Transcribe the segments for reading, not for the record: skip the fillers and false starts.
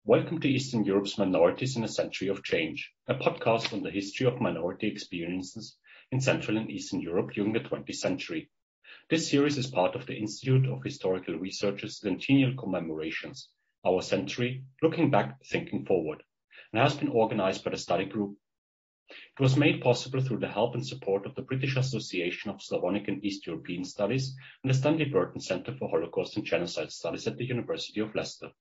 Welcome to Eastern Europe's Minorities in a Century of Change, a podcast on the history of minority experiences in Central and Eastern Europe during the 20th century. This series is part of the Institute of Historical Research's centennial commemorations, Our Century, Looking Back, Thinking Forward, and has been organized by the study group. It was made possible through the help and support of the British Association of Slavonic and East European Studies and the Stanley Burton Center for Holocaust and Genocide Studies at the University of Leicester.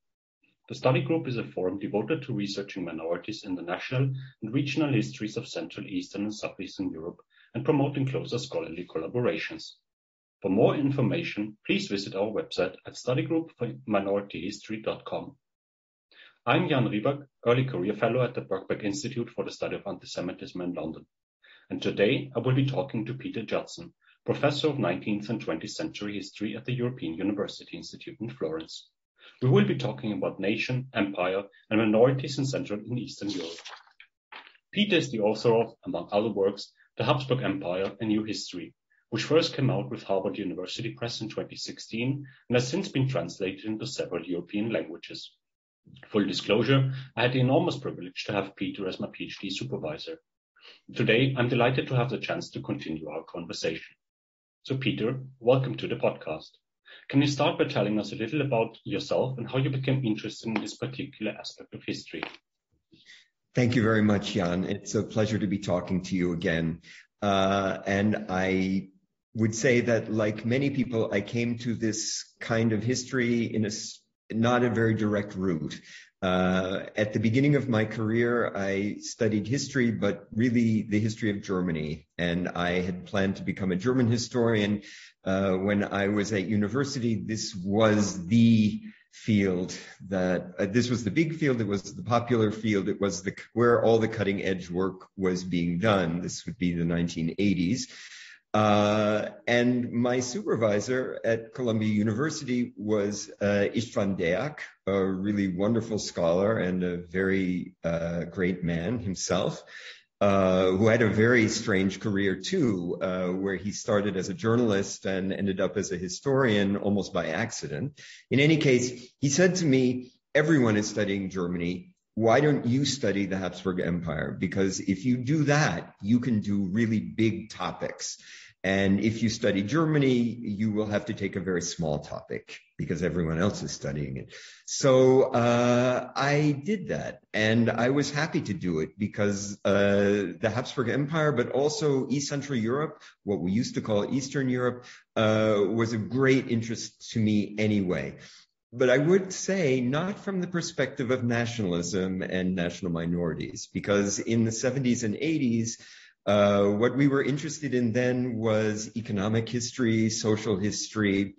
The study group is a forum devoted to researching minorities in the national and regional histories of Central, Eastern and Southeastern Europe and promoting closer scholarly collaborations. For more information, please visit our website at studygroupforminorityhistory.com. I'm Jan Rybak, Early Career Fellow at the Birkbeck Institute for the Study of Antisemitism in London. And today I will be talking to Pieter Judson, Professor of 19th and 20th Century History at the European University Institute in Florence. We will be talking about nation, empire, and minorities in Central and Eastern Europe. Pieter is the author of, among other works, The Habsburg Empire, A New History, which first came out with Harvard University Press in 2016 and has since been translated into several European languages. Full disclosure, I had the enormous privilege to have Pieter as my PhD supervisor. Today, I'm delighted to have the chance to continue our conversation. So Pieter, welcome to the podcast. Can you start by telling us a little about yourself and how you became interested in this particular aspect of history? Thank you very much, Jan. It's a pleasure to be talking to you again. And I would say that, like many people, I came to this kind of history in not a very direct route. At the beginning of my career, I studied history, but really the history of Germany. And I had planned to become a German historian. When I was at university, this was the field this was the big field. It was the popular field. It was where all the cutting edge work was being done. This would be the 1980s. And my supervisor at Columbia University was István Deák, a really wonderful scholar and a very great man himself, who had a very strange career too, where he started as a journalist and ended up as a historian almost by accident. In any case, he said to me, everyone is studying Germany. Why don't you study the Habsburg Empire? Because if you do that, you can do really big topics. And if you study Germany, you will have to take a very small topic because everyone else is studying it. So I did that, and I was happy to do it because the Habsburg Empire, but also East Central Europe, what we used to call Eastern Europe, was a great interest to me anyway. But I would say not from the perspective of nationalism and national minorities, because in the 70s and 80s, what we were interested in then was economic history, social history.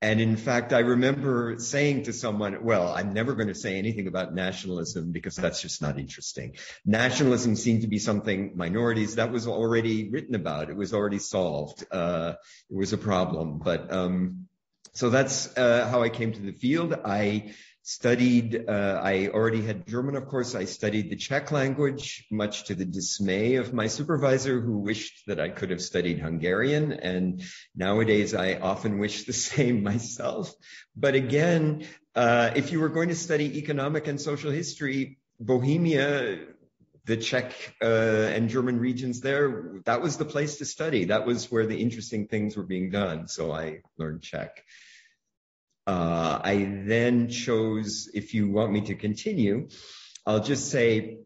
And in fact, I remember saying to someone, well, I'm never going to say anything about nationalism because that's just not interesting. Nationalism seemed to be something, minorities, that was already written about. It was already solved. It was a problem. But so that's how I came to the field. I already had German, of course. I studied the Czech language, much to the dismay of my supervisor, who wished that I could have studied Hungarian. And nowadays, I often wish the same myself. But again, if you were going to study economic and social history, Bohemia, the Czech and German regions there, that was the place to study. That was where the interesting things were being done. So I learned Czech. I then chose, if you want me to continue, I'll just say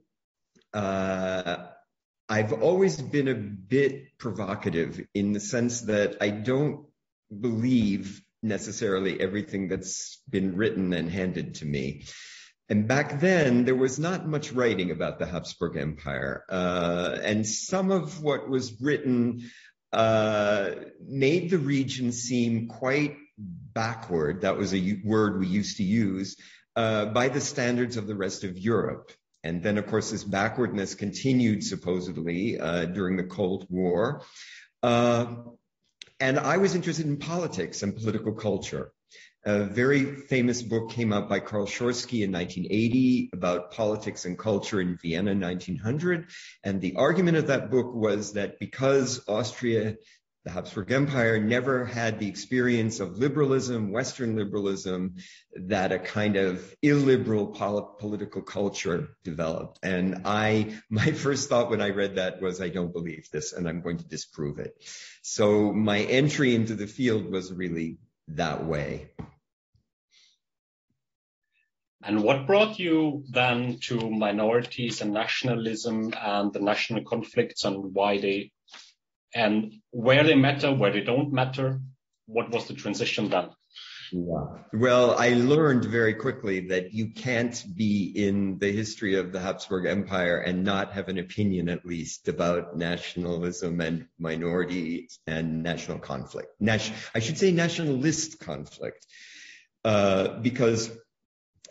I've always been a bit provocative in the sense that I don't believe necessarily everything that's been written and handed to me. And back then, there was not much writing about the Habsburg Empire. And some of what was written made the region seem quite backward. That was a word we used to use by the standards of the rest of Europe. And then, of course, this backwardness continued supposedly during the Cold War. And I was interested in politics and political culture. A very famous book came out by Karl Schorsky in 1980 about politics and culture in Vienna in 1900. And the argument of that book was that because Austria, the Habsburg Empire never had the experience of liberalism, Western liberalism, that a kind of illiberal political culture developed. And my first thought when I read that was, I don't believe this, and I'm going to disprove it. So my entry into the field was really that way. And what brought you then to minorities and nationalism and the national conflicts and why they, and where they matter, where they don't matter? What was the transition then? Yeah. Well, I learned very quickly that you can't be in the history of the Habsburg Empire and not have an opinion, at least, about nationalism and minority and national conflict. I should say nationalist conflict, because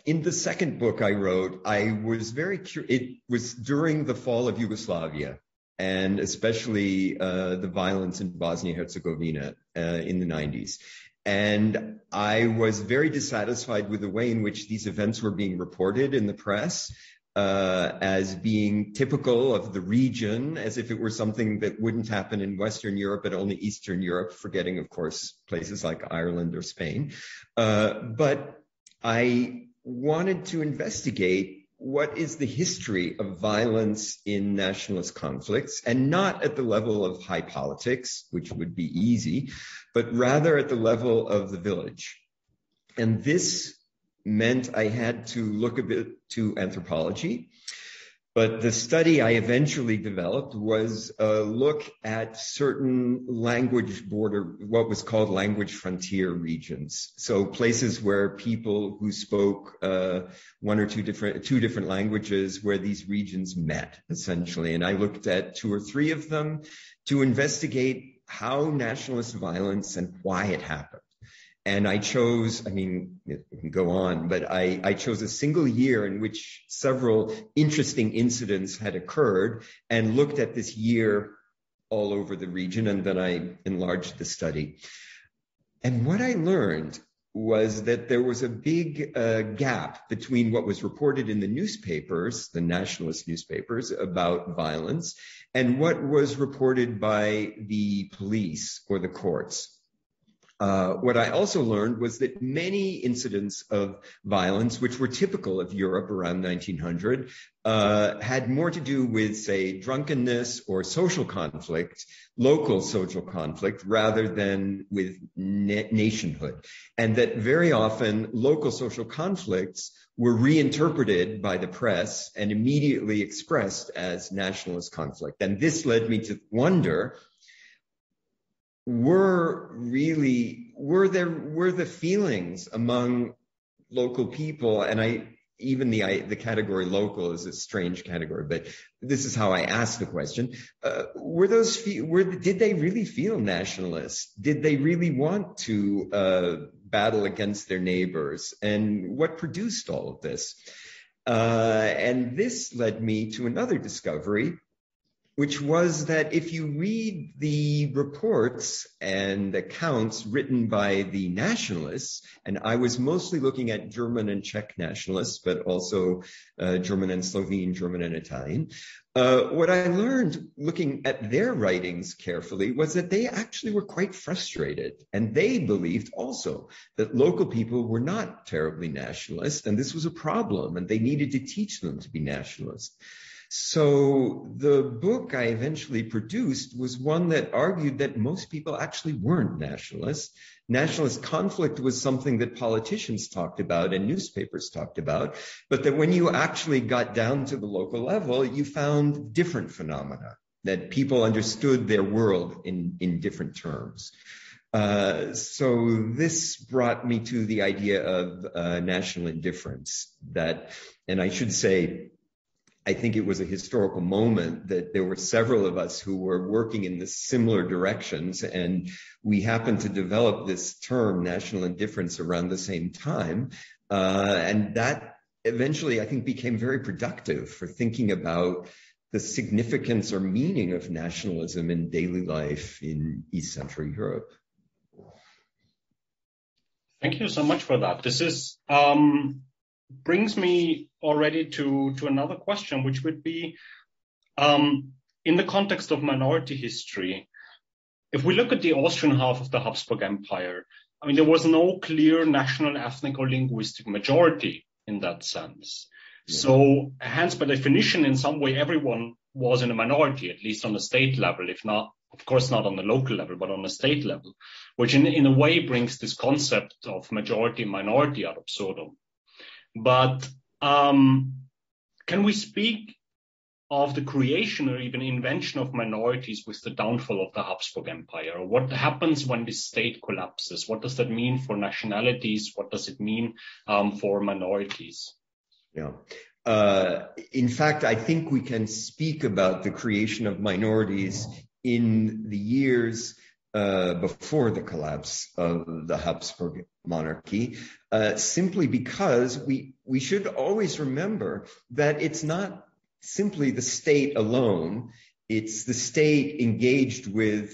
in the second book I wrote, I was very curious. It was during the fall of Yugoslavia, and especially the violence in Bosnia-Herzegovina in the 90s. And I was very dissatisfied with the way in which these events were being reported in the press as being typical of the region, as if it were something that wouldn't happen in Western Europe, but only Eastern Europe, forgetting, of course, places like Ireland or Spain. But I wanted to investigate what is the history of violence in nationalist conflicts, and not at the level of high politics, which would be easy, but rather at the level of the village. And this meant I had to look a bit to anthropology. But the study I eventually developed was a look at certain language border, what was called language frontier regions. So places where people who spoke one or two different languages, where these regions met, essentially. And I looked at 2 or 3 of them to investigate how nationalist violence and why it happened. And I chose, I mean, it can go on, but I chose a single year in which several interesting incidents had occurred and looked at this year all over the region, and then I enlarged the study. And what I learned was that there was a big gap between what was reported in the newspapers, the nationalist newspapers, about violence, and what was reported by the police or the courts. What I also learned was that many incidents of violence, which were typical of Europe around 1900, had more to do with, say, drunkenness or social conflict, local social conflict, rather than with nationhood. And that very often local social conflicts were reinterpreted by the press and immediately expressed as nationalist conflict. And this led me to wonder, were the feelings among local people, and even the category local is a strange category, but this is how I asked the question, did they really feel nationalist? Did they really want to battle against their neighbors? And what produced all of this? And this led me to another discovery, which was that if you read the reports and accounts written by the nationalists, and I was mostly looking at German and Czech nationalists, but also German and Slovene, German and Italian, what I learned looking at their writings carefully was that they actually were quite frustrated. And they believed also that local people were not terribly nationalist, and this was a problem, and they needed to teach them to be nationalist. So the book I eventually produced was one that argued that most people actually weren't nationalists. Nationalist conflict was something that politicians talked about and newspapers talked about, but that when you actually got down to the local level, you found different phenomena, that people understood their world in different terms. So this brought me to the idea of national indifference, and I should say, I think it was a historical moment that there were several of us who were working in this similar directions, and we happened to develop this term, national indifference, around the same time. And that eventually, I think, became very productive for thinking about the significance or meaning of nationalism in daily life in East Central Europe. Thank you so much for that. This is brings me already to another question, which would be, in the context of minority history, if we look at the Austrian half of the Habsburg Empire, I mean, there was no clear national, ethnic, or linguistic majority in that sense. Yeah. So hence, by definition, in some way, everyone was in a minority, at least on the state level, if not, of course, not on the local level, but on the state level, which in a way brings this concept of majority and minority ad absurdum. But can we speak of the creation or even invention of minorities with the downfall of the Habsburg Empire? Or what happens when the state collapses? What does that mean for nationalities? What does it mean for minorities? Yeah. In fact, I think we can speak about the creation of minorities in the years before the collapse of the Habsburg monarchy, simply because we should always remember that it's not simply the state alone, it's the state engaged with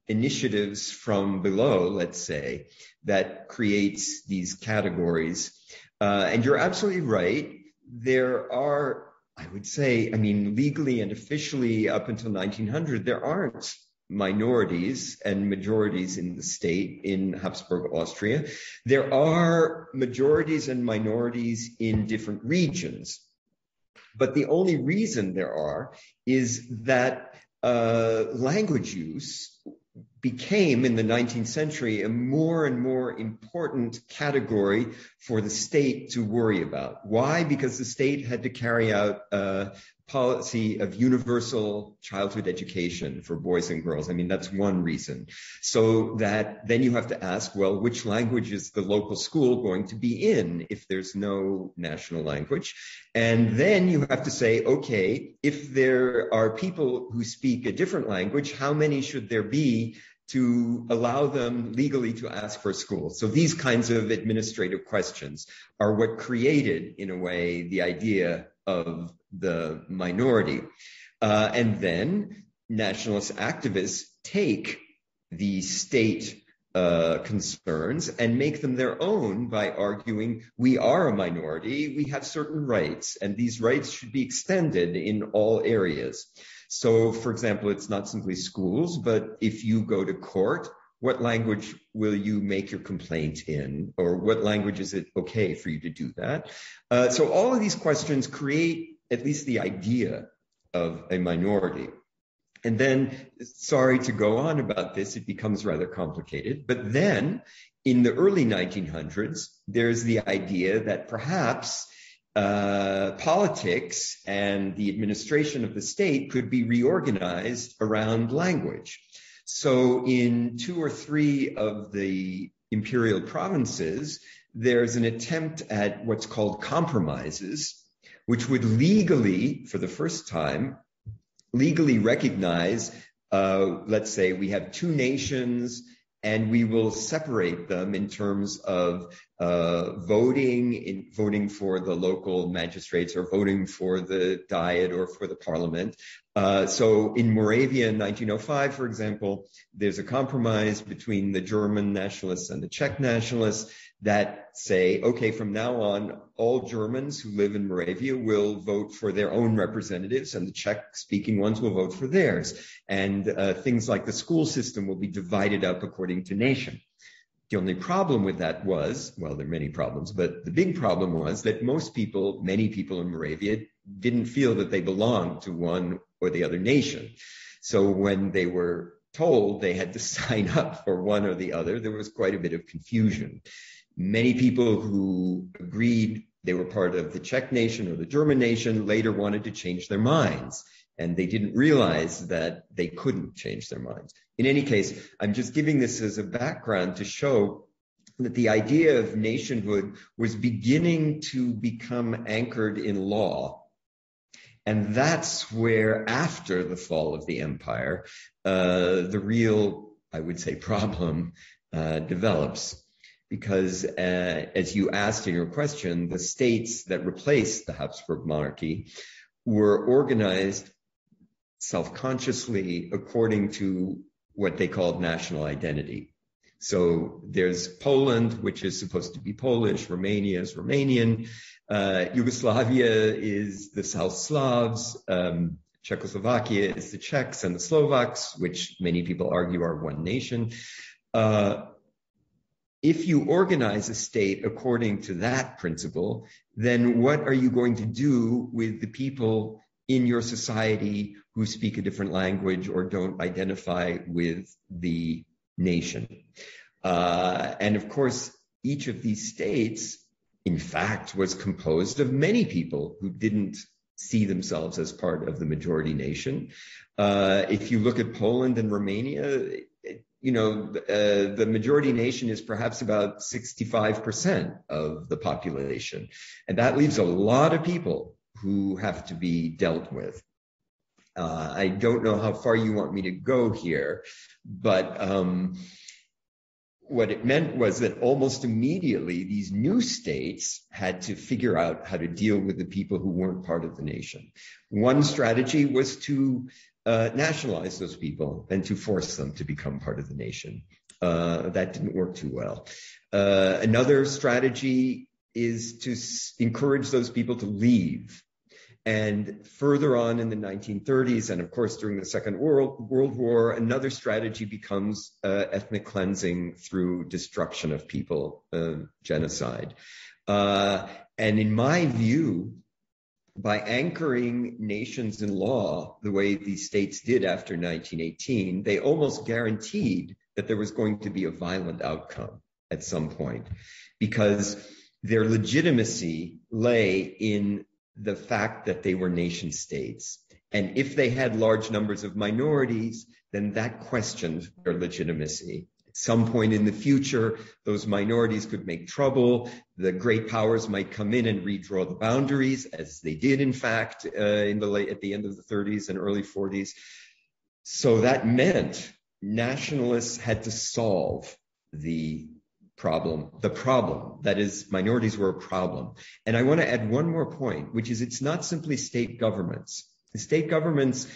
initiatives from below, let's say, that creates these categories. And you're absolutely right. There are, I would say, I mean, legally and officially up until 1900, there aren't minorities and majorities in the state in Habsburg Austria. There are majorities and minorities in different regions. But the only reason there are is that language use became, in the 19th century, a more and more important category for the state to worry about. Why? Because the state had to carry out a policy of universal childhood education for boys and girls. I mean, that's one reason. So that then you have to ask, well, which language is the local school going to be in if there's no national language? And then you have to say, okay, if there are people who speak a different language, how many should there be to allow them legally to ask for a school? So these kinds of administrative questions are what created, in a way, the idea of the minority. And then nationalist activists take the state concerns and make them their own by arguing we are a minority, we have certain rights, and these rights should be extended in all areas. So, for example, it's not simply schools, but if you go to court, what language will you make your complaint in? Or what language is it okay for you to do that? So all of these questions create at least the idea of a minority. And then, sorry to go on about this, it becomes rather complicated. But then, in the early 1900s, there's the idea that perhaps politics and the administration of the state could be reorganized around language. So in 2 or 3 of the imperial provinces, there's an attempt at what's called compromises, which would legally, for the first time, legally recognize, let's say we have 2 nations and we will separate them in terms of voting for the local magistrates or voting for the Diet or for the parliament. So in Moravia in 1905, for example, there's a compromise between the German nationalists and the Czech nationalists that say, okay, from now on, all Germans who live in Moravia will vote for their own representatives and the Czech-speaking ones will vote for theirs. And things like the school system will be divided up according to nation. The only problem with that was, well, there are many problems, but the big problem was that many people in Moravia didn't feel that they belonged to one or the other nation. So when they were told they had to sign up for one or the other, there was quite a bit of confusion. Many people who agreed they were part of the Czech nation or the German nation later wanted to change their minds, and they didn't realize that they couldn't change their minds. In any case, I'm just giving this as a background to show that the idea of nationhood was beginning to become anchored in law. And that's where, after the fall of the empire, the real, I would say, problem develops. Because as you asked in your question, the states that replaced the Habsburg monarchy were organized self-consciously according to what they called national identity. So there's Poland, which is supposed to be Polish, Romania is Romanian, Yugoslavia is the South Slavs, Czechoslovakia is the Czechs and the Slovaks, which many people argue are one nation. If you organize a state according to that principle, then what are you going to do with the people in your society who speak a different language or don't identify with the nation? And of course, each of these states, in fact, was composed of many people who didn't see themselves as part of the majority nation. If you look at Poland and Romania, the majority nation is perhaps about 65% of the population. And that leaves a lot of people who have to be dealt with. I don't know how far you want me to go here, but what it meant was that almost immediately these new states had to figure out how to deal with the people who weren't part of the nation. One strategy was to nationalize those people and to force them to become part of the nation. That didn't work too well. Another strategy is to encourage those people to leave. And further on in the 1930s, and of course during the Second World War, another strategy becomes ethnic cleansing through destruction of people, genocide. And in my view, by anchoring nations in law the way these states did after 1918, they almost guaranteed that there was going to be a violent outcome at some point, because their legitimacy lay in the fact that they were nation states. And if they had large numbers of minorities, then that questioned their legitimacy. At some point in the future, those minorities could make trouble. The great powers might come in and redraw the boundaries, as they did, in fact, at the end of the 30s and early 40s. So that meant nationalists had to solve the problem, that is, minorities were a problem. And I want to add one more point, which is it's not simply state governments. The state governments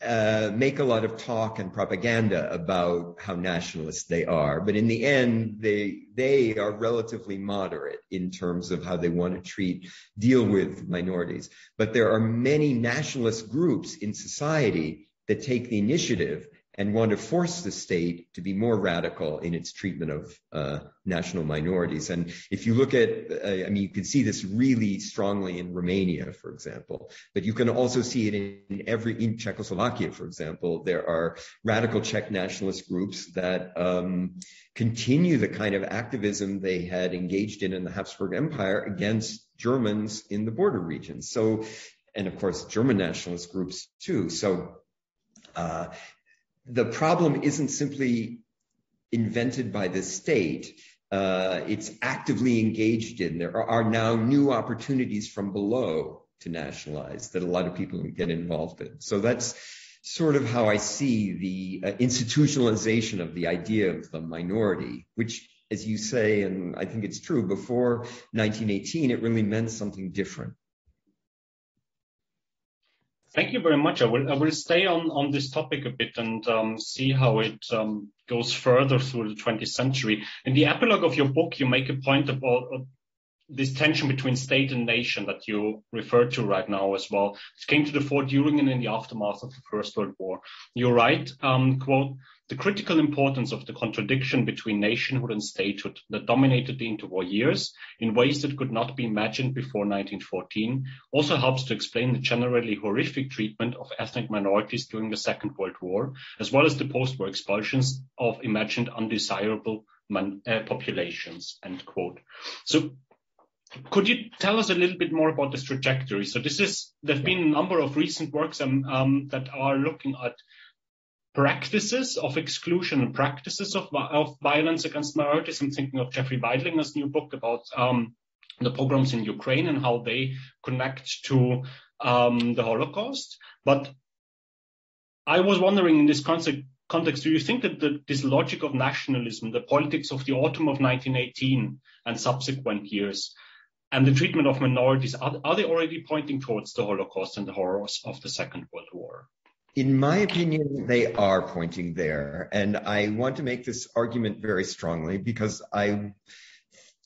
make a lot of talk and propaganda about how nationalist they are, but in the end, they are relatively moderate in terms of how they want to deal with minorities. But there are many nationalist groups in society that take the initiative and want to force the state to be more radical in its treatment of national minorities. And if you look at, you can see this really strongly in Romania, for example, but you can also see it in Czechoslovakia, for example. There are radical Czech nationalist groups that continue the kind of activism they had engaged in the Habsburg Empire against Germans in the border regions. So, and of course, German nationalist groups too. So, the problem isn't simply invented by the state. It's actively engaged in. There are now new opportunities from below to nationalize that a lot of people get involved in. So that's sort of how I see the institutionalization of the idea of the minority, which, as you say, and I think it's true, before 1918, it really meant something different. Thank you very much. I will stay on this topic a bit and see how it goes further through the 20th century. In the epilogue of your book, you make a point about this tension between state and nation that you refer to right now as well. It came to the fore during and in the aftermath of the First World War. You write, quote, "The critical importance of the contradiction between nationhood and statehood that dominated the interwar years in ways that could not be imagined before 1914 also helps to explain the generally horrific treatment of ethnic minorities during the Second World War, as well as the post-war expulsions of imagined undesirable populations," end quote. So could you tell us a little bit more about this trajectory? So there's been a number of recent works that are looking at practices of exclusion and practices of violence against minorities. I'm thinking of Jeffrey Weidlinger's new book about the pogroms in Ukraine and how they connect to the Holocaust. But I was wondering in this context, do you think that this logic of nationalism, the politics of the autumn of 1918 and subsequent years, and the treatment of minorities, are they already pointing towards the Holocaust and the horrors of the Second World War? In my opinion, they are pointing there. And I want to make this argument very strongly because I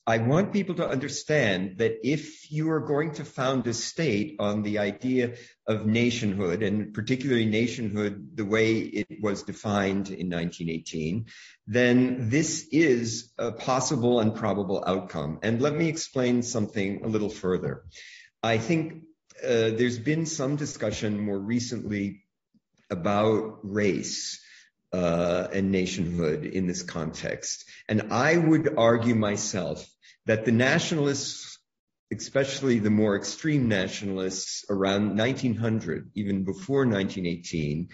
I want people to understand that if you are going to found a state on the idea of nationhood, and particularly nationhood the way it was defined in 1918, then this is a possible and probable outcome. And let me explain something a little further. I think there's been some discussion more recently about race and nationhood in this context. And I would argue myself that the nationalists, especially the more extreme nationalists around 1900, even before 1918,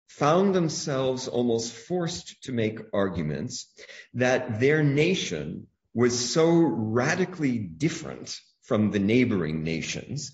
found themselves almost forced to make arguments that their nation was so radically different from the neighboring nations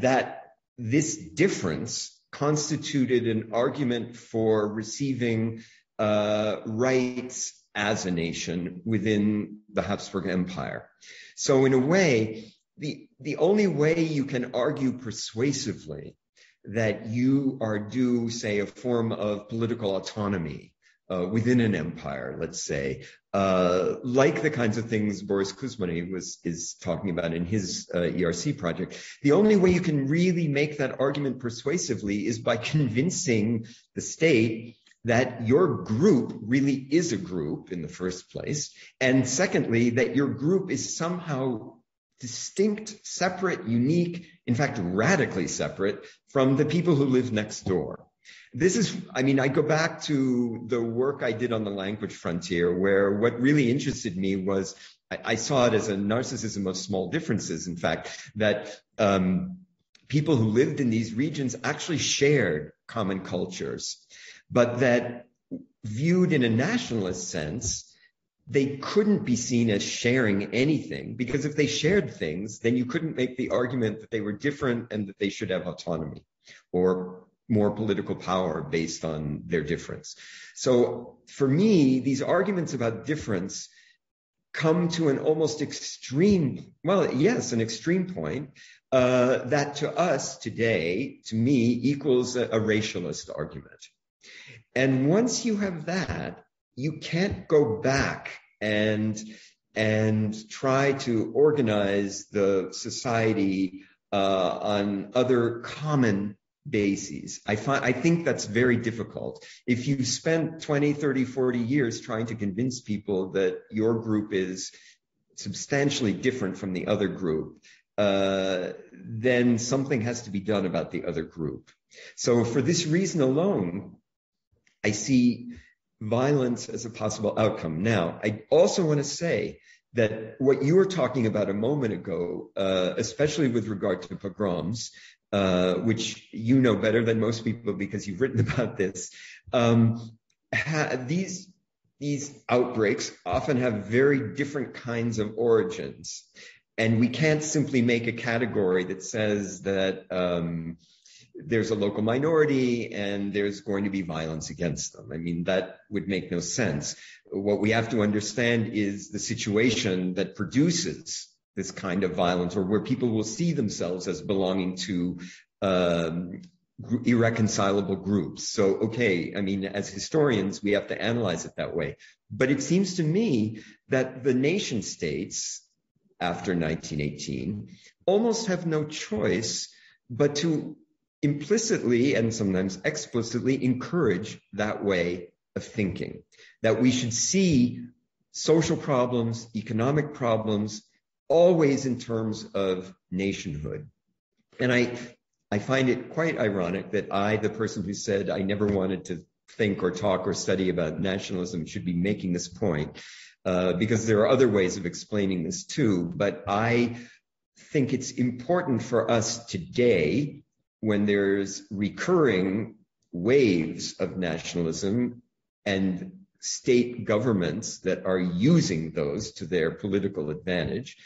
that this difference constituted an argument for receiving rights as a nation within the Habsburg Empire. So in a way, the only way you can argue persuasively that you are due, say, a form of political autonomy within an empire, let's say, like the kinds of things Boris Kuzmany is talking about in his ERC project. The only way you can really make that argument persuasively is by convincing the state that your group really is a group in the first place, and secondly, that your group is somehow distinct, separate, unique, in fact, radically separate from the people who live next door. This is, I mean, I go back to the work I did on the language frontier, where what really interested me was, I saw it as a narcissism of small differences, in fact, that people who lived in these regions actually shared common cultures, but that viewed in a nationalist sense, they couldn't be seen as sharing anything, because if they shared things, then you couldn't make the argument that they were different and that they should have autonomy or more political power based on their difference. So for me, these arguments about difference come to an almost extreme, well, yes, an extreme point, that to us today, to me, equals a racialist argument. And once you have that, you can't go back and try to organize the society on other common bases. I think that's very difficult. If you spent 20, 30, 40 years trying to convince people that your group is substantially different from the other group, then something has to be done about the other group. So for this reason alone, I see violence as a possible outcome. Now, I also want to say that what you were talking about a moment ago, especially with regard to pogroms, which you know better than most people because you've written about this, these outbreaks often have very different kinds of origins. And we can't simply make a category that says that there's a local minority and there's going to be violence against them. I mean, that would make no sense. What we have to understand is the situation that produces this kind of violence, or where people will see themselves as belonging to irreconcilable groups. So, okay, I mean, as historians, we have to analyze it that way. But it seems to me that the nation states after 1918 almost have no choice but to implicitly and sometimes explicitly encourage that way of thinking, that we should see social problems, economic problems, always in terms of nationhood. And I find it quite ironic that I, the person who said I never wanted to think or talk or study about nationalism, should be making this point, because there are other ways of explaining this too. But I think it's important for us today, when there's recurring waves of nationalism and state governments that are using those to their political advantage,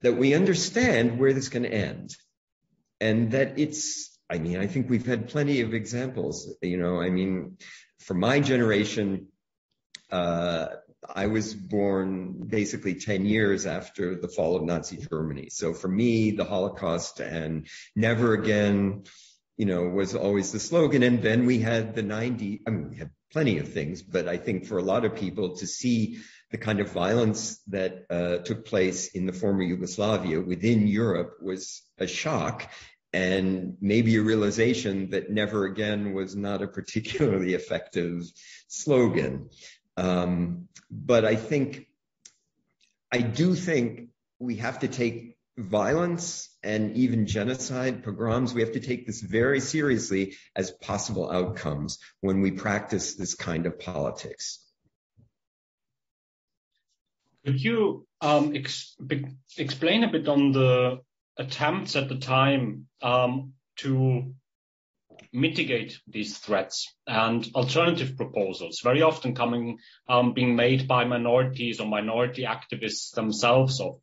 that we understand where this can end. And that it's, I mean, I think we've had plenty of examples, you know, I mean, for my generation, I was born basically 10 years after the fall of Nazi Germany. So for me, the Holocaust and never again, you know, was always the slogan. And then we had the 90s, I mean, we had plenty of things, but I think for a lot of people to see the kind of violence that took place in the former Yugoslavia within Europe was a shock, and maybe a realization that never again was not a particularly effective slogan. But I do think we have to take violence and even genocide, pogroms, we have to take this very seriously as possible outcomes when we practice this kind of politics. Could you explain a bit on the attempts at the time to mitigate these threats and alternative proposals, very often being made by minorities or minority activists themselves, of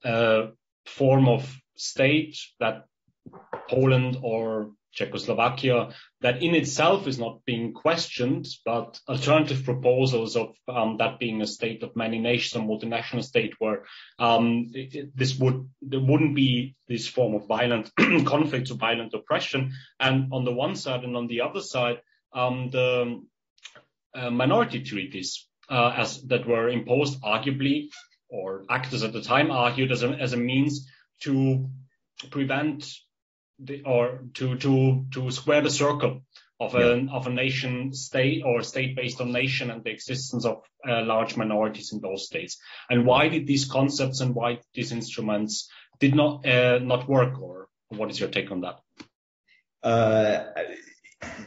a form of state that Poland or Czechoslovakia, that in itself is not being questioned, but alternative proposals of that being a state of many nations, a multinational state where there wouldn't be this form of violent conflicts or violent oppression. And on the one side and on the other side, the minority treaties that were imposed, arguably, or actors at the time argued as a means to prevent to square the circle of a nation state or state based on nation and the existence of large minorities in those states. And why did these concepts and why these instruments did not work, or what is your take on that?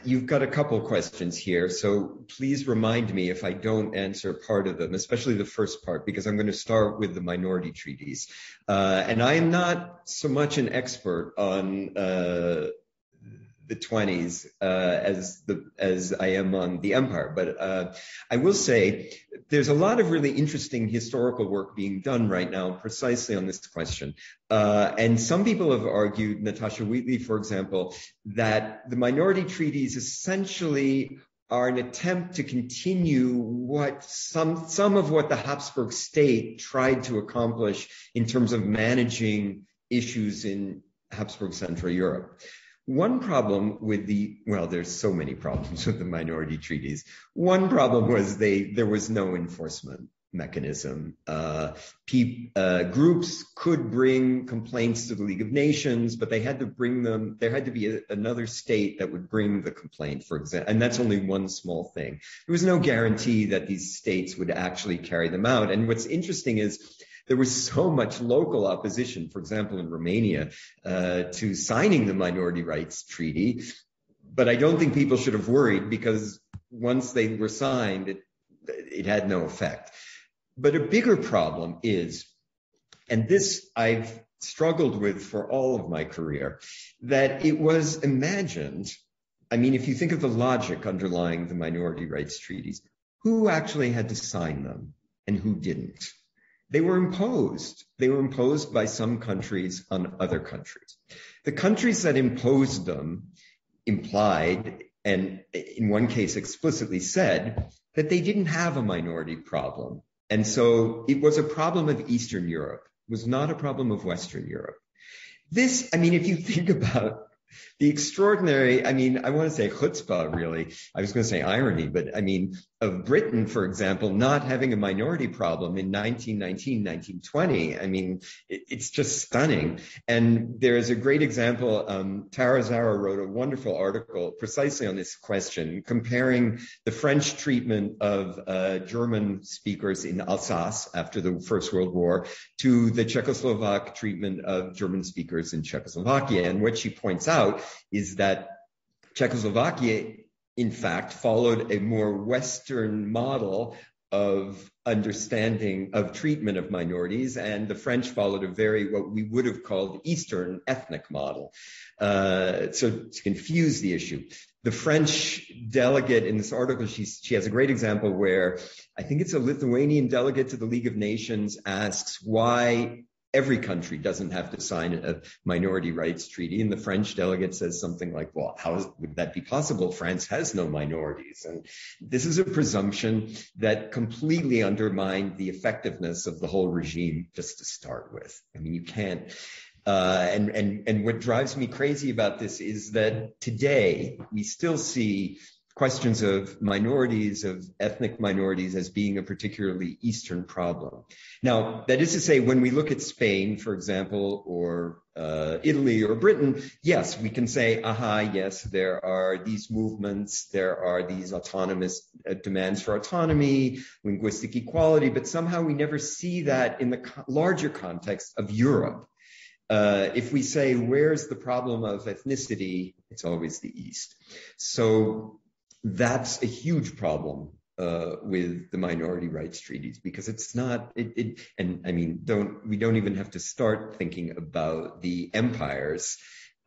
You've got a couple questions here, so please remind me if I don't answer part of them, especially the first part, because I'm going to start with the minority treaties. And I am not so much an expert on the 20s as I am on the empire, but I will say there's a lot of really interesting historical work being done right now precisely on this question. And some people have argued, Natasha Wheatley, for example, that the minority treaties essentially are an attempt to continue what some of what the Habsburg state tried to accomplish in terms of managing issues in Habsburg Central Europe. One problem with there's so many problems with the minority treaties. One problem was there was no enforcement mechanism. Groups could bring complaints to the League of Nations, but there had to be another state that would bring the complaint, for example, and that's only one small thing. There was no guarantee that these states would actually carry them out. And what's interesting is there was so much local opposition, for example, in Romania, to signing the Minority Rights Treaty. But I don't think people should have worried, because once they were signed, it had no effect. But a bigger problem is, and this I've struggled with for all of my career, that it was imagined, I mean, if you think of the logic underlying the Minority Rights Treaties, who actually had to sign them and who didn't? They were imposed. They were imposed by some countries on other countries. The countries that imposed them implied, and in one case explicitly said, that they didn't have a minority problem. And so it was a problem of Eastern Europe. It was not a problem of Western Europe. This, I mean, if you think about the extraordinary, I mean, I want to say chutzpah, really. I was going to say irony, but I mean, of Britain, for example, not having a minority problem in 1919, 1920. I mean, it's just stunning. And there is a great example. Tara Zara wrote a wonderful article precisely on this question, comparing the French treatment of German speakers in Alsace after the First World War to the Czechoslovak treatment of German speakers in Czechoslovakia. And what she points out is that Czechoslovakia, in fact, followed a more Western model of understanding of treatment of minorities, and the French followed what we would have called Eastern ethnic model. So to confuse the issue, the French delegate in this article, she has a great example where I think it's a Lithuanian delegate to the League of Nations asks why every country doesn't have to sign a minority rights treaty. And the French delegate says something like, well, would that be possible? France has no minorities. And this is a presumption that completely undermined the effectiveness of the whole regime, just to start with. I mean, you can't. And what drives me crazy about this is that today we still see questions of minorities, of ethnic minorities, as being a particularly Eastern problem. Now, that is to say, when we look at Spain, for example, or Italy or Britain, yes, we can say, yes, there are these movements, there are these autonomous demands for autonomy, linguistic equality, but somehow we never see that in the larger context of Europe. If we say, where's the problem of ethnicity, it's always the East. So that's a huge problem with the minority rights treaties, because it's not, and I mean, we don't even have to start thinking about the empires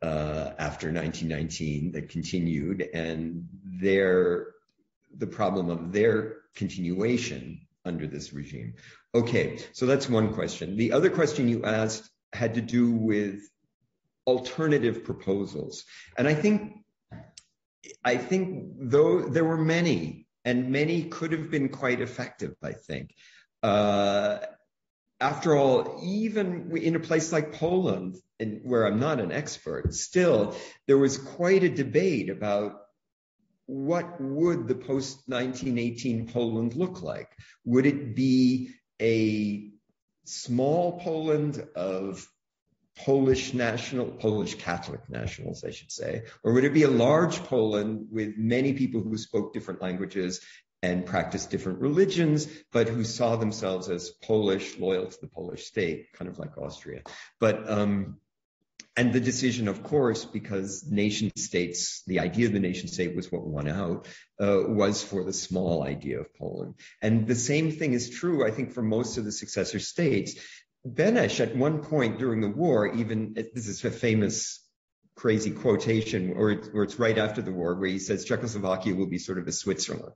after 1919 that continued, and the problem of their continuation under this regime. Okay, so that's one question. The other question you asked had to do with alternative proposals. And I think though there were many, and many could have been quite effective, I think. After all, even in a place like Poland, where I'm not an expert, still, there was quite a debate about what would the post-1918 Poland look like? Would it be a small Poland of Polish Catholic nationals, I should say, or would it be a large Poland with many people who spoke different languages and practiced different religions, but who saw themselves as Polish, loyal to the Polish state, kind of like Austria? But and the decision, of course, because nation states, the idea of the nation state was what won out, was for the small idea of Poland. And the same thing is true, I think, for most of the successor states. Beneš, at one point during the war, even, this is a famous, crazy quotation, or it's right after the war, where he says Czechoslovakia will be sort of a Switzerland.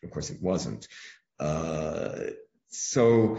Of course, it wasn't. So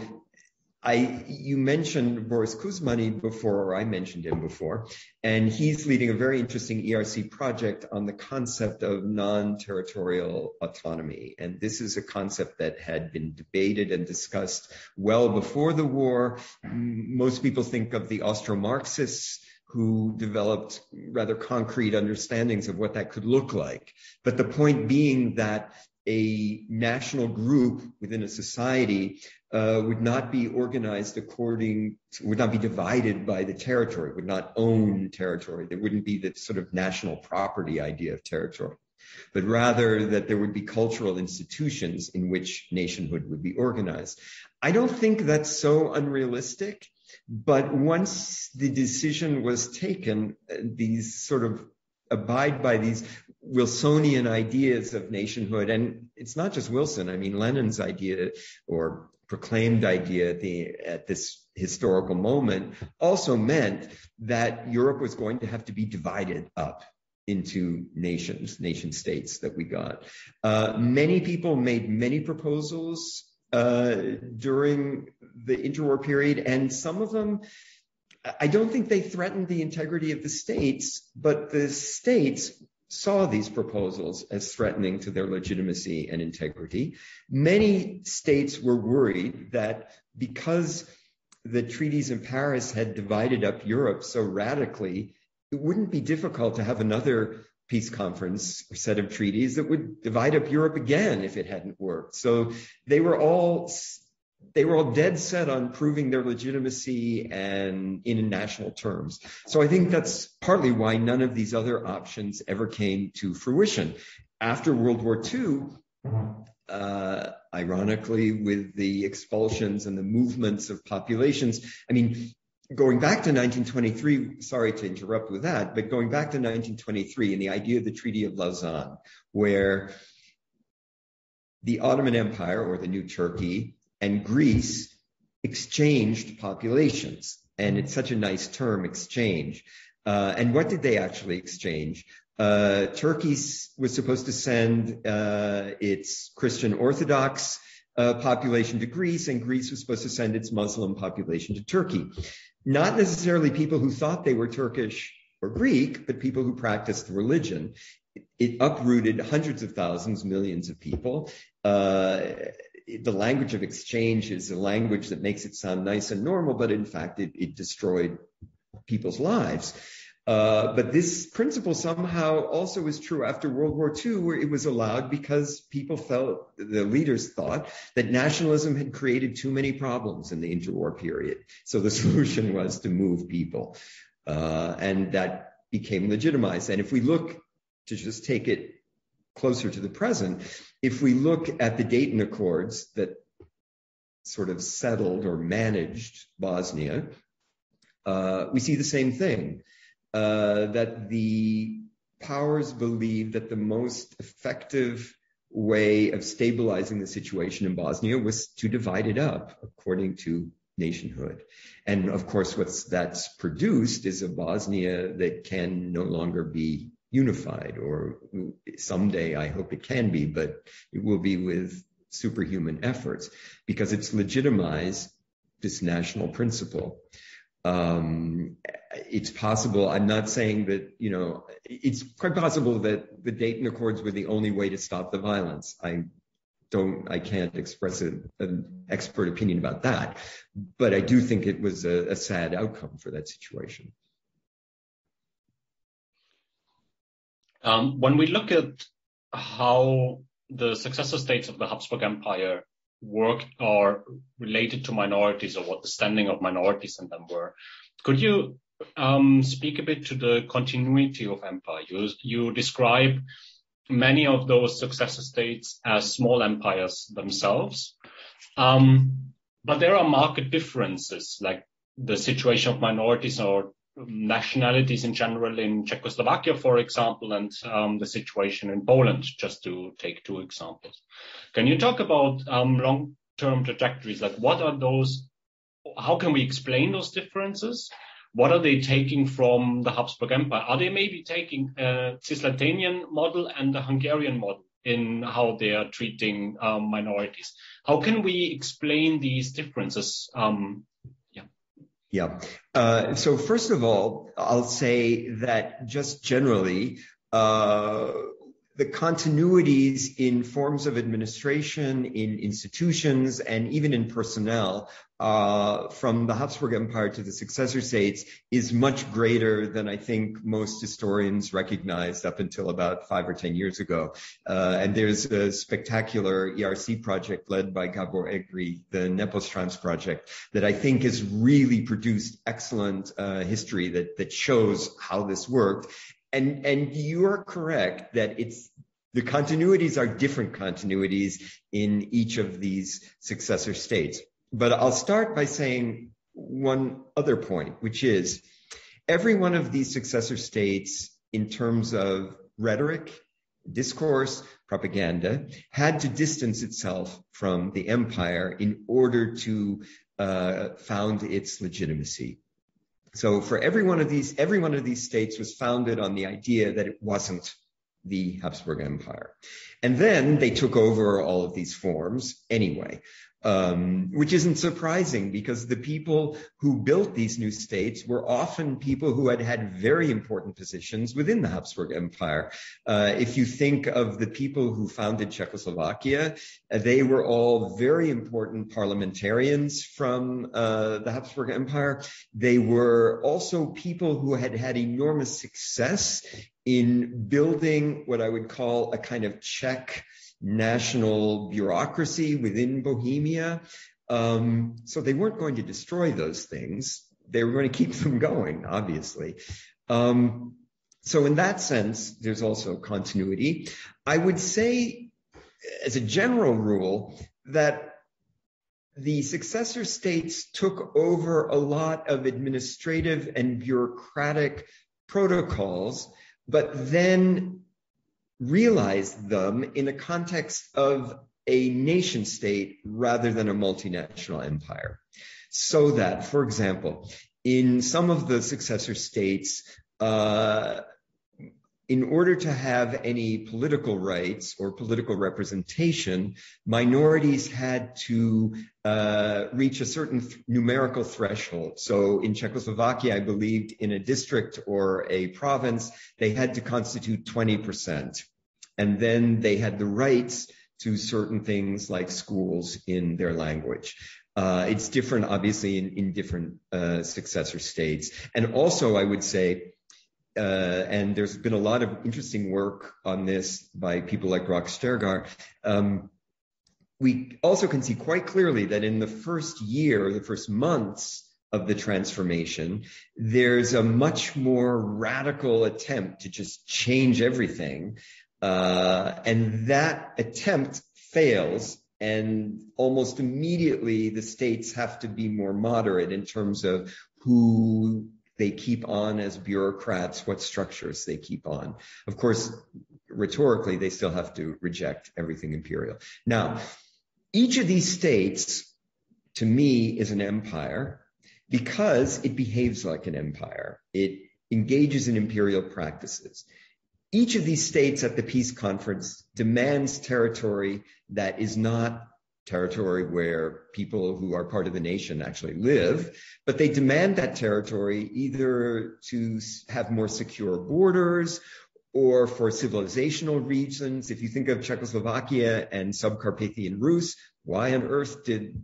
you mentioned Boris Kuzmany before, or I mentioned him before, and he's leading a very interesting ERC project on the concept of non-territorial autonomy. And this is a concept that had been debated and discussed well before the war. Most people think of the Austro-Marxists, who developed rather concrete understandings of what that could look like. But the point being that a national group within a society would not be organized would not be divided by the territory, would not own territory. There wouldn't be the sort of national property idea of territory, but rather that there would be cultural institutions in which nationhood would be organized. I don't think that's so unrealistic, but once the decision was taken, these sort of abide by these Wilsonian ideas of nationhood. And it's not just Wilson. I mean, Lenin's idea, or proclaimed idea at this historical moment, also meant that Europe was going to have to be divided up into nation states that we got. Many people made many proposals during the interwar period, and some of them, I don't think they threatened the integrity of the states, but the states saw these proposals as threatening to their legitimacy and integrity. Many states were worried that because the treaties in Paris had divided up Europe so radically, it wouldn't be difficult to have another peace conference or set of treaties that would divide up Europe again if it hadn't worked. So they were all dead set on proving their legitimacy and in national terms. So I think that's partly why none of these other options ever came to fruition. After World War II, ironically, with the expulsions and the movements of populations, I mean, going back to 1923, sorry to interrupt with that, but going back to 1923 and the idea of the Treaty of Lausanne, where the Ottoman Empire, or the new Turkey, and Greece exchanged populations. And it's such a nice term, exchange. And what did they actually exchange? Turkey was supposed to send its Christian Orthodox population to Greece, and Greece was supposed to send its Muslim population to Turkey. Not necessarily people who thought they were Turkish or Greek, but people who practiced the religion. It uprooted hundreds of thousands, millions of people. The language of exchange is a language that makes it sound nice and normal, but in fact, it destroyed people's lives. But this principle somehow also is true after World War II, where it was allowed because people felt, the leaders thought, that nationalism had created too many problems in the interwar period. So the solution was to move people. And that became legitimized. And if we look, to just take it closer to the present, if we look at the Dayton Accords that sort of settled or managed Bosnia, we see the same thing. That the powers believed that the most effective way of stabilizing the situation in Bosnia was to divide it up according to nationhood. And of course, that's produced is a Bosnia that can no longer be unified, or someday I hope it can be, but it will be with superhuman efforts because it's legitimized this national principle. It's possible, I'm not saying that, it's quite possible that the Dayton Accords were the only way to stop the violence. I can't express an expert opinion about that, but I do think it was a sad outcome for that situation. When we look at how the successor states of the Habsburg Empire worked or related to minorities, or what the standing of minorities in them were, could you speak a bit to the continuity of empire? You describe many of those successor states as small empires themselves, but there are marked differences, like the situation of minorities or nationalities in general in Czechoslovakia, for example, and the situation in Poland, just to take two examples. Can you talk about long-term trajectories? Like, what are those? How can we explain those differences? What are they taking from the Habsburg Empire? Are they maybe taking a Cisleithanian model and a Hungarian model in how they are treating minorities? How can we explain these differences? Yeah. So first of all, I'll say that just generally, the continuities in forms of administration, in institutions, and even in personnel from the Habsburg Empire to the successor states is much greater than I think most historians recognized up until about 5 or 10 years ago. And there's a spectacular ERC project led by Gabor Egri, the Nepostrans project, that I think has really produced excellent history that shows how this worked. And you are correct that the continuities are different continuities in each of these successor states. But I'll start by saying one other point, which is every one of these successor states, in terms of rhetoric, discourse, propaganda, had to distance itself from the empire in order to found its legitimacy. So for every one of these states was founded on the idea that it wasn't the Habsburg Empire. And then they took over all of these forms anyway, which isn't surprising because the people who built these new states were often people who had had very important positions within the Habsburg Empire. If you think of the people who founded Czechoslovakia, they were all very important parliamentarians from the Habsburg Empire. They were also people who had had enormous success in building what I would call a kind of Czech national bureaucracy within Bohemia. So they weren't going to destroy those things. They were going to keep them going, obviously. So in that sense, there's also continuity. I would say, as a general rule, that the successor states took over a lot of administrative and bureaucratic protocols, but then realized them in a context of a nation state rather than a multinational empire. So that, for example, in some of the successor states, in order to have any political rights or political representation, minorities had to reach a certain numerical threshold. So in Czechoslovakia, I believed in a district or a province, they had to constitute 20%. And then they had the rights to certain things like schools in their language. It's different, obviously, in different successor states. And also, I would say, and there's been a lot of interesting work on this by people like Rock Stergar. We also can see quite clearly that in the first year, the first months of the transformation, there's a much more radical attempt to just change everything. And that attempt fails, and almost immediately the states have to be more moderate in terms of who they keep on as bureaucrats, what structures they keep on. Of course, rhetorically, they still have to reject everything imperial. Now, each of these states, to me, is an empire because it behaves like an empire. It engages in imperial practices. Each of these states at the peace conference demands territory that is not territory where people who are part of the nation actually live, but they demand that territory either to have more secure borders or for civilizational reasons. If you think of Czechoslovakia and Subcarpathian Rus, why on earth did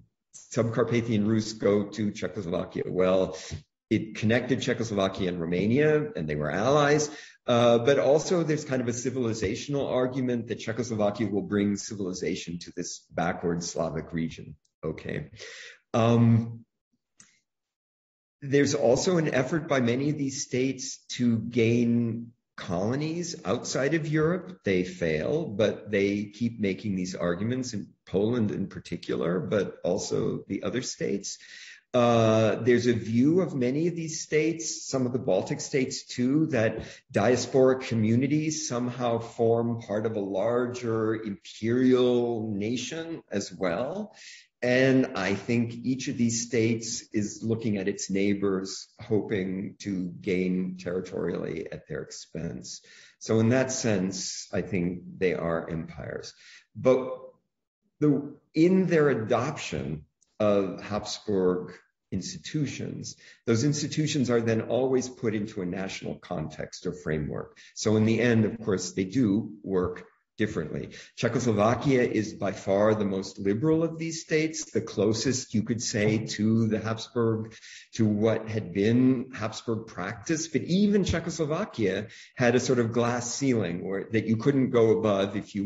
Subcarpathian Rus go to Czechoslovakia? Well, it connected Czechoslovakia and Romania, and they were allies. But also there's kind of a civilizational argument that Czechoslovakia will bring civilization to this backward Slavic region. Okay. There's also an effort by many of these states to gain colonies outside of Europe. They fail, but they keep making these arguments, in Poland in particular, but also the other states. There's a view of many of these states, some of the Baltic states too, that diasporic communities somehow form part of a larger imperial nation as well. And I think each of these states is looking at its neighbors, hoping to gain territorially at their expense. So in that sense, I think they are empires. But in their adoption of Habsburg institutions, those institutions are then always put into a national context or framework. So in the end, of course, they do work differently. Czechoslovakia is by far the most liberal of these states, the closest, you could say, to the Habsburg, to what had been Habsburg practice. But even Czechoslovakia had a sort of glass ceiling that you couldn't go above if you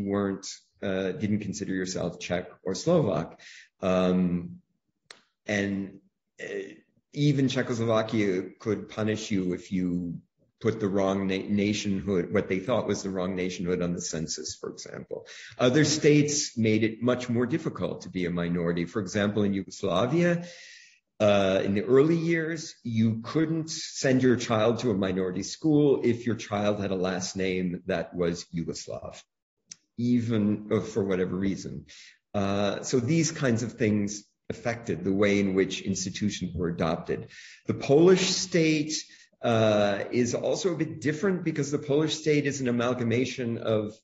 didn't consider yourself Czech or Slovak. Even Czechoslovakia could punish you if you put the wrong nationhood, what they thought was the wrong nationhood on the census, for example. Other states made it much more difficult to be a minority. For example, in Yugoslavia, in the early years, you couldn't send your child to a minority school if your child had a last name that was Yugoslav, even for whatever reason. So these kinds of things affected the way in which institutions were adopted. The Polish state is also a bit different because the Polish state is an amalgamation of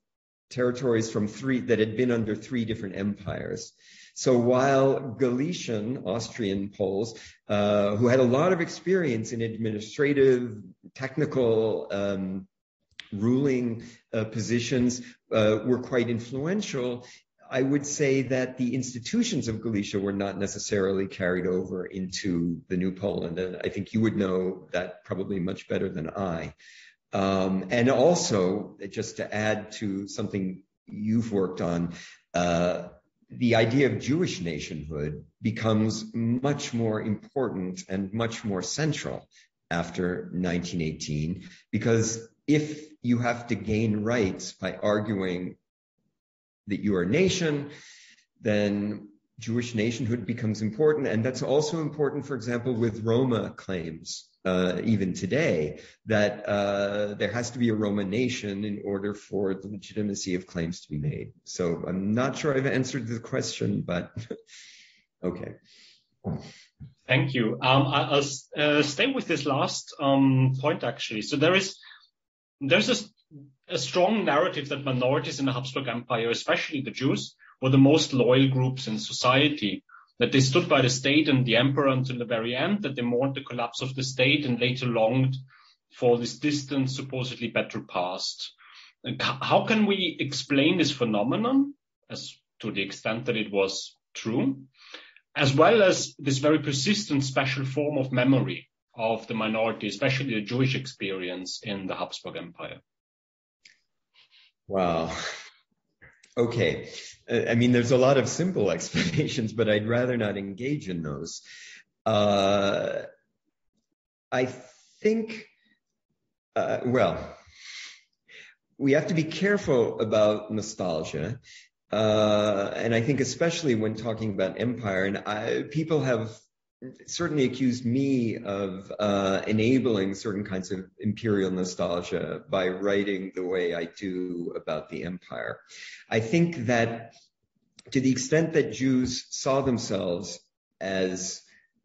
territories from that had been under three different empires. So while Galician, Austrian Poles, who had a lot of experience in administrative, technical, ruling positions, were quite influential, I would say that the institutions of Galicia were not necessarily carried over into the new Poland. And I think you would know that probably much better than I. And also, just to add to something you've worked on, the idea of Jewish nationhood becomes much more important and much more central after 1918, because if you have to gain rights by arguing that you are a nation, then Jewish nationhood becomes important. And that's also important, for example, with Roma claims, even today, that there has to be a Roma nation in order for the legitimacy of claims to be made. So I'm not sure I've answered the question, but okay. Thank you. I'll stay with this last point, actually. So there's a strong narrative that minorities in the Habsburg Empire, especially the Jews, were the most loyal groups in society, that they stood by the state and the emperor until the very end, that they mourned the collapse of the state and later longed for this distant, supposedly better past. How can we explain this phenomenon, as to the extent that it was true, as well as this very persistent special form of memory of the minority, especially the Jewish experience in the Habsburg Empire? Wow. Okay. I mean, there's a lot of simple explanations, but I'd rather not engage in those. I think, we have to be careful about nostalgia. And I think especially when talking about empire, and people have certainly accused me of enabling certain kinds of imperial nostalgia by writing the way I do about the empire. I think that to the extent that Jews saw themselves as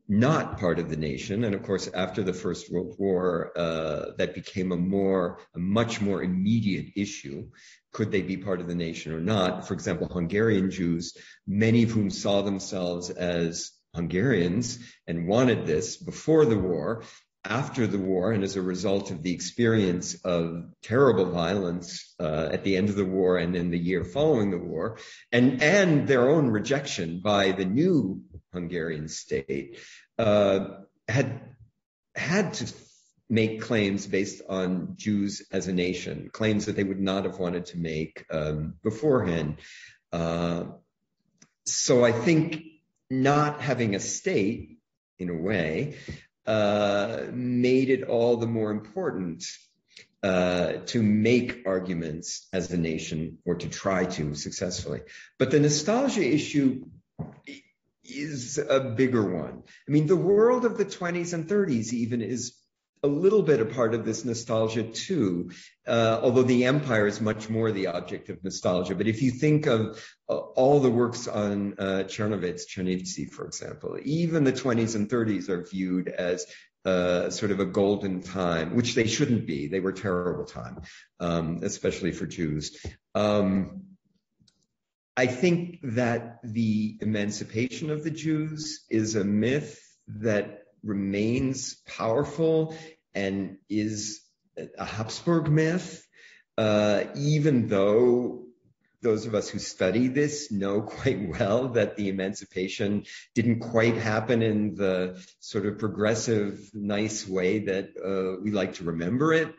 not part of the nation, and of course after the First World War, that became a much more immediate issue. Could they be part of the nation or not? For example, Hungarian Jews, many of whom saw themselves as Hungarians and wanted this before the war, after the war, and as a result of the experience of terrible violence at the end of the war and in the year following the war, and their own rejection by the new Hungarian state, had to make claims based on Jews as a nation, claims that they would not have wanted to make beforehand. So I think not having a state, in a way, made it all the more important to make arguments as a nation, or to try to successfully. But the nostalgia issue is a bigger one. I mean, the world of the 20s and 30s even is a little bit a part of this nostalgia too, although the empire is much more the object of nostalgia. But if you think of all the works on Czernowitz, for example, even the 20s and 30s are viewed as sort of a golden time, which they shouldn't be. They were a terrible time, especially for Jews. I think that the emancipation of the Jews is a myth that remains powerful and is a Habsburg myth, even though those of us who study this know quite well that the emancipation didn't quite happen in the sort of progressive, nice way that we like to remember it,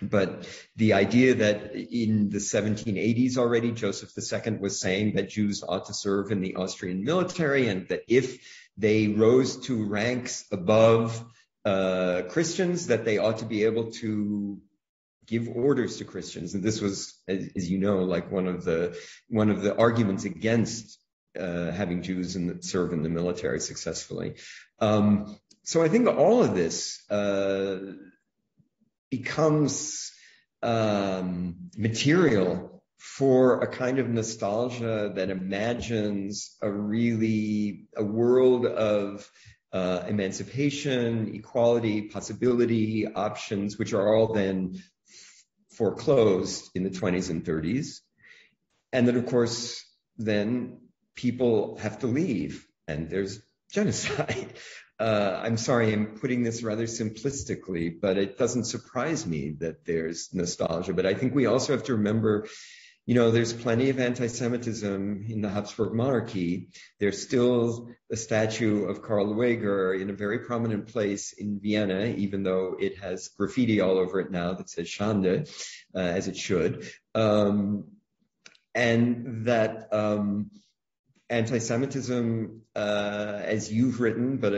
but the idea that in the 1780s already, Joseph II was saying that Jews ought to serve in the Austrian military, and that if they rose to ranks above Christians, that they ought to be able to give orders to Christians. And this was, as you know, like one of the arguments against having Jews serve in the military successfully. So I think all of this becomes material for a kind of nostalgia that imagines a world of emancipation, equality, possibility, options, which are all then foreclosed in the 20s and 30s. And then, of course, then people have to leave and there's genocide. I'm sorry, I'm putting this rather simplistically, but it doesn't surprise me that there's nostalgia. But I think we also have to remember, there's plenty of anti-Semitism in the Habsburg monarchy. There's still a statue of Karl Lueger in a very prominent place in Vienna, even though it has graffiti all over it now that says Schande, as it should. And that anti-Semitism, as you've written, but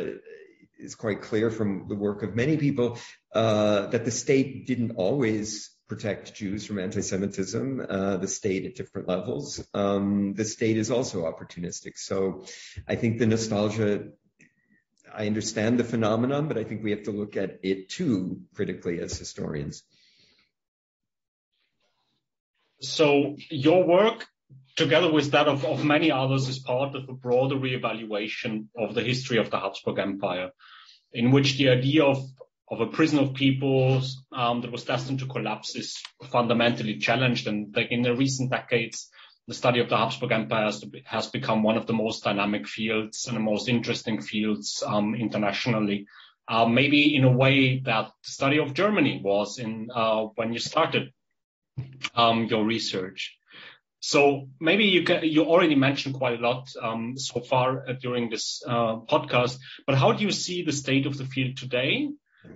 it's quite clear from the work of many people, that the state didn't always protect Jews from anti-Semitism, the state at different levels. The state is also opportunistic. So I think the nostalgia, I understand the phenomenon, but I think we have to look at it too critically as historians. So your work, together with that of many others, is part of a broader reevaluation of the history of the Habsburg Empire, in which the idea of a prison of peoples that was destined to collapse is fundamentally challenged. And like in the recent decades, the study of the Habsburg Empire has become one of the most dynamic fields and the most interesting fields internationally. Maybe in a way that the study of Germany was in when you started your research. So maybe you already mentioned quite a lot so far during this podcast, but how do you see the state of the field today?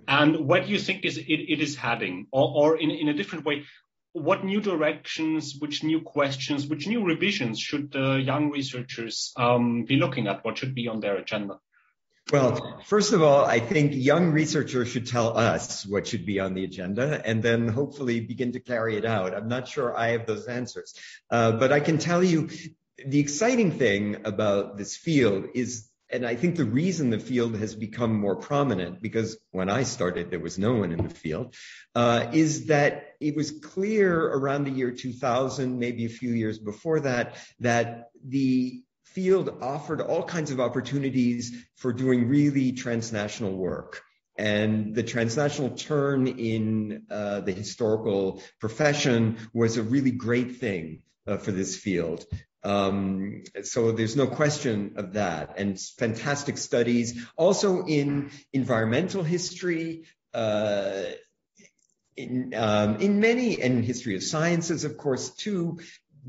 And where do you think it is heading? Or in a different way, what new directions, which new questions, which new revisions should young researchers be looking at? What should be on their agenda? Well, first of all, I think young researchers should tell us what should be on the agenda and then hopefully begin to carry it out. I'm not sure I have those answers, but I can tell you the exciting thing about this field is, and I think the reason the field has become more prominent, because when I started, there was no one in the field, is that it was clear around the year 2000, maybe a few years before that, that the field offered all kinds of opportunities for doing really transnational work. And the transnational turn in the historical profession was a really great thing for this field. So there's no question of that. And fantastic studies also in environmental history, in many, and history of sciences, of course, too.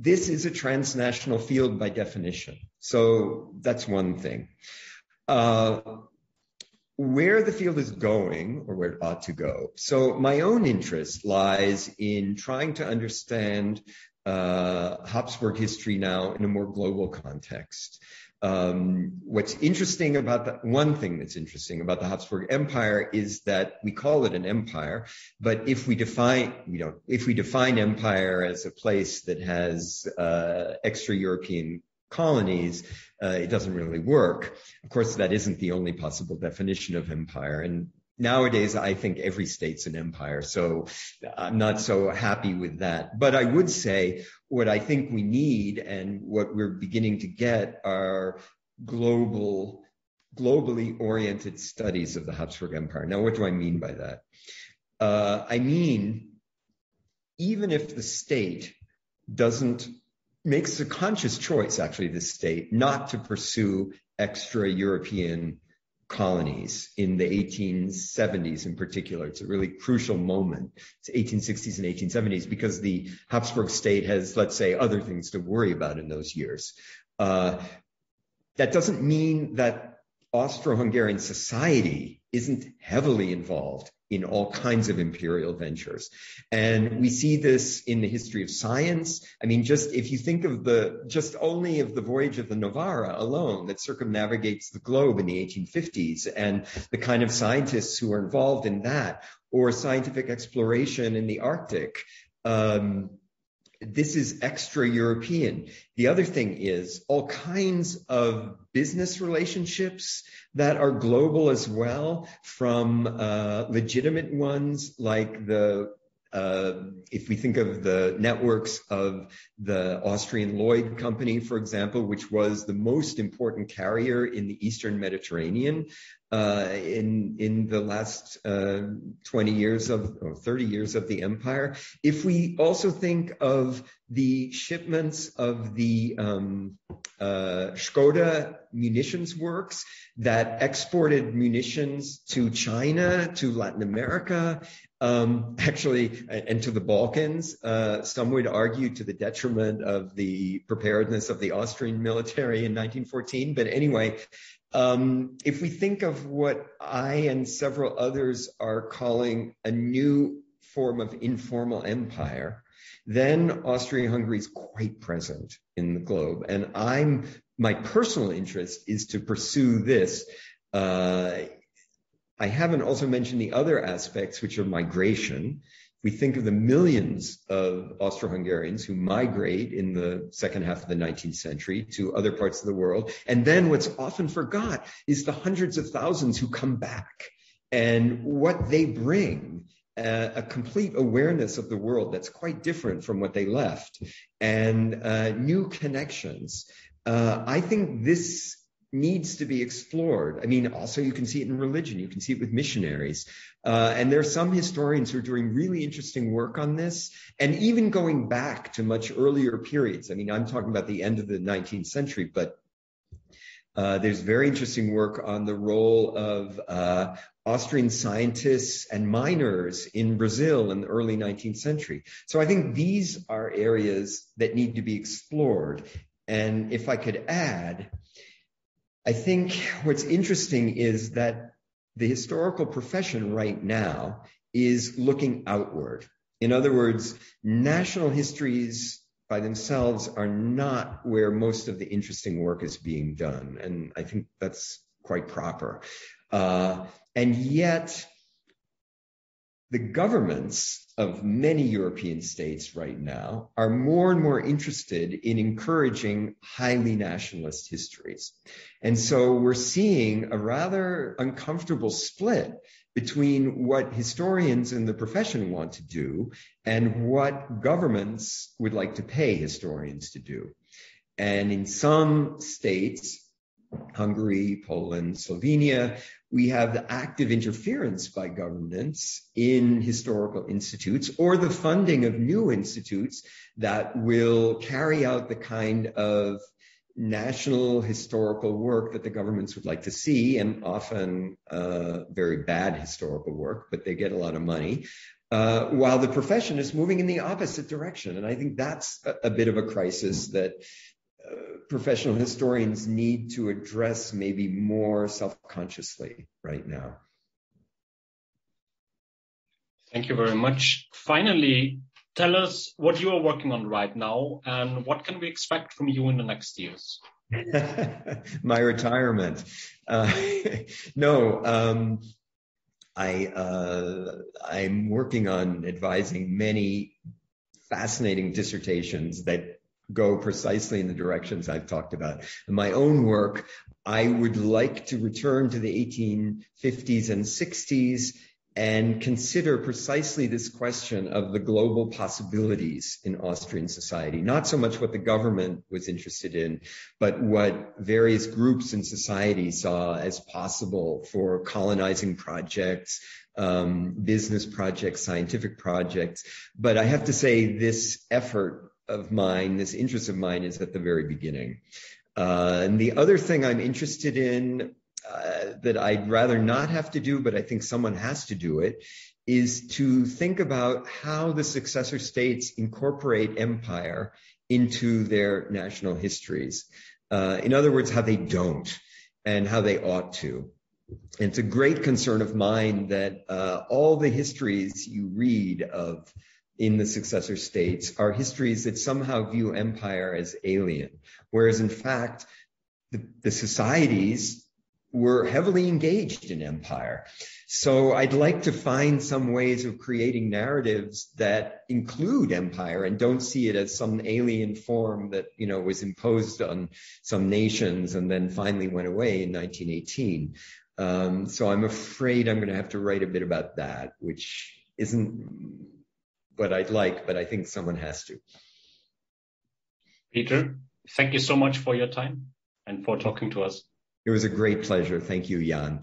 This is a transnational field by definition. So that's one thing. Where the field is going, or where it ought to go. So my own interest lies in trying to understand Habsburg history now in a more global context. What's interesting about one thing that's interesting about the Habsburg Empire is that we call it an empire, but if we define empire as a place that has extra-European colonies, it doesn't really work. Of course, that isn't the only possible definition of empire. And nowadays, I think every state's an empire, so I'm not so happy with that. But I would say what I think we need and what we're beginning to get are globally oriented studies of the Habsburg Empire. Now, what do I mean by that? I mean, even if the state makes a conscious choice, actually, the state, not to pursue extra-European colonies in the 1870s in particular. It's a really crucial moment. It's 1860s and 1870s because the Habsburg state has, let's say, other things to worry about in those years. That doesn't mean that Austro-Hungarian society isn't heavily involved in all kinds of imperial ventures. And we see this in the history of science. I mean, just if you think of only of the voyage of the Novara alone that circumnavigates the globe in the 1850s and the kind of scientists who are involved in that, or scientific exploration in the Arctic, this is extra-European. The other thing is all kinds of business relationships that are global as well, from legitimate ones like if we think of the networks of the Austrian Lloyd Company, for example, which was the most important carrier in the Eastern Mediterranean in the last 20 years or 30 years of the empire. If we also think of the shipments of the Škoda munitions works that exported munitions to China, to Latin America, actually, and to the Balkans, some would argue to the detriment of the preparedness of the Austrian military in 1914. But anyway, if we think of what I and several others are calling a new form of informal empire, then Austria-Hungary is quite present in the globe. And my personal interest is to pursue this. I haven't also mentioned the other aspects, which are migration. We think of the millions of Austro-Hungarians who migrate in the second half of the 19th century to other parts of the world. And then what's often forgot is the hundreds of thousands who come back and what they bring. A complete awareness of the world that's quite different from what they left, and new connections. I think this needs to be explored. I mean, also you can see it in religion. You can see it with missionaries. And there are some historians who are doing really interesting work on this, and even going back to much earlier periods. I mean, I'm talking about the end of the 19th century, but There's very interesting work on the role of Austrian scientists and miners in Brazil in the early 19th century. So I think these are areas that need to be explored. And if I could add, I think what's interesting is that the historical profession right now is looking outward. In other words, national histories by themselves are not where most of the interesting work is being done. And I think that's quite proper. And yet, the governments of many European states right now are more and more interested in encouraging highly nationalist histories. And so we're seeing a rather uncomfortable split between what historians in the profession want to do and what governments would like to pay historians to do. And in some states, Hungary, Poland, Slovenia, we have the active interference by governments in historical institutes or the funding of new institutes that will carry out the kind of national historical work that the governments would like to see, and often very bad historical work, but they get a lot of money, while the profession is moving in the opposite direction. And I think that's a bit of a crisis that professional historians need to address maybe more self-consciously right now. Thank you very much. Finally, tell us what you are working on right now and what can we expect from you in the next years? My retirement. I'm working on advising many fascinating dissertations that go precisely in the directions I've talked about. In my own work, I would like to return to the 1850s and 60s and consider precisely this question of the global possibilities in Austrian society. Not so much what the government was interested in, but what various groups in society saw as possible for colonizing projects, business projects, scientific projects. But I have to say this effort of mine, this interest of mine is at the very beginning. And the other thing I'm interested in that I'd rather not have to do, but I think someone has to do it, is to think about how the successor states incorporate empire into their national histories. In other words, how they don't and how they ought to. And it's a great concern of mine that all the histories you read of in the successor states are histories that somehow view empire as alien, whereas in fact, the societies were heavily engaged in empire. So I'd like to find some ways of creating narratives that include empire and don't see it as some alien form that, was imposed on some nations and then finally went away in 1918. So I'm afraid I'm going to have to write a bit about that, which isn't what I'd like, but I think someone has to. Pieter, thank you so much for your time and for talking to us. It was a great pleasure. Thank you, Jan.